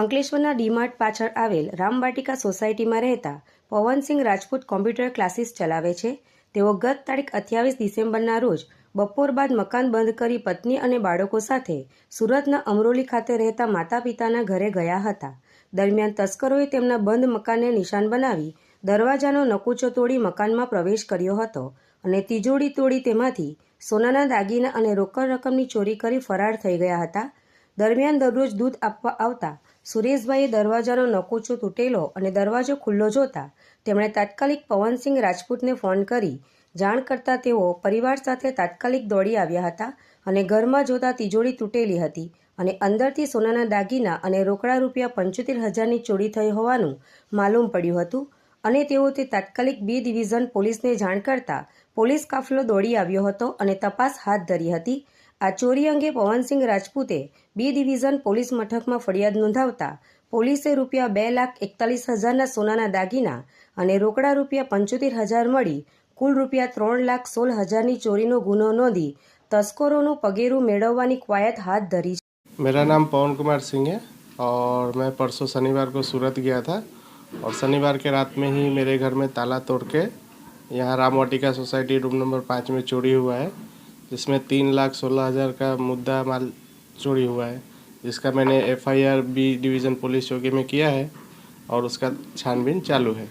અંકલેશ્વરના ડીમાર્ટ પાછળ આવેલ રામવાટિકા સોસાયટીમાં રહેતા પવનસિંહ રાજપૂત કોમ્પ્યુટર ક્લાસીસ ચલાવે છે. તેઓ ગત તારીખ 28 ડિસેમ્બરના રોજ બપોર બાદ મકાન બંધ કરી પત્ની અને બાળકો સાથે સુરતના અમરોલી ખાતે રહેતા માતા પિતાના ઘરે ગયા હતા. દરમિયાન તસ્કરોએ તેમના બંધ મકાનને નિશાન બનાવી દરવાજાનો નકુચો તોડી મકાનમાં પ્રવેશ કર્યો હતો અને તિજોરી તોડી તેમાંથી સોનાના દાગીના અને રોકડ રકમની ચોરી કરી ફરાર થઈ ગયા હતા. દરમિયાન દરરોજ દૂધ આપવા આવતા સુરેશભાઈએ દરવાજાનો નકુચો તૂટેલો અને દરવાજો ખુલ્લો જોતા તેમણે તાત્કાલિક પવનસિંહ રાજપૂતને ફોન કરી જાણ કરતા તેઓ પરિવાર સાથે તાત્કાલિક દોડી આવ્યા હતા અને ઘરમાં જોતા તિજોરી તૂટેલી હતી અને અંદરથી સોનાના દાગીના અને રોકડા રૂપિયા 75,000ની ચોરી થઈ હોવાનું માલુમ પડ્યું હતું અને તેઓ તે તાત્કાલિક બી ડિવિઝન પોલીસને જાણ કરતા પોલીસ કાફલો દોડી આવ્યો હતો અને તપાસ હાથ ધરી હતી. આ ચોરી અંગે પવનસિંહ રાજપૂતે બી ડિવિઝન પોલીસ મથકમાં ફરિયાદ નોંધાવતા પોલીસે રૂપિયા 2,41,000ના સોનાના દાગીના અને રોકડા રૂપિયા 75,000 મળી કુલ રૂપિયા 3,16,000ની ચોરીનો ગુનો નોંધી तस्करों पगेरू मेळववानी कवायत हाथ धरी। मेरा नाम पवन कुमार सिंह है और मैं परसों शनिवार को सूरत गया था और शनिवार के रात में ही मेरे घर में ताला तोड़ के यहाँ रामवाटिका सोसाइटी रूम नंबर 5 में चोरी हुआ है, जिसमें 3,16,000 का मुद्दा माल चोरी हुआ है, जिसका मैंने FIR बी डिवीज़न पुलिस चौकी में किया है और उसका छानबीन चालू है।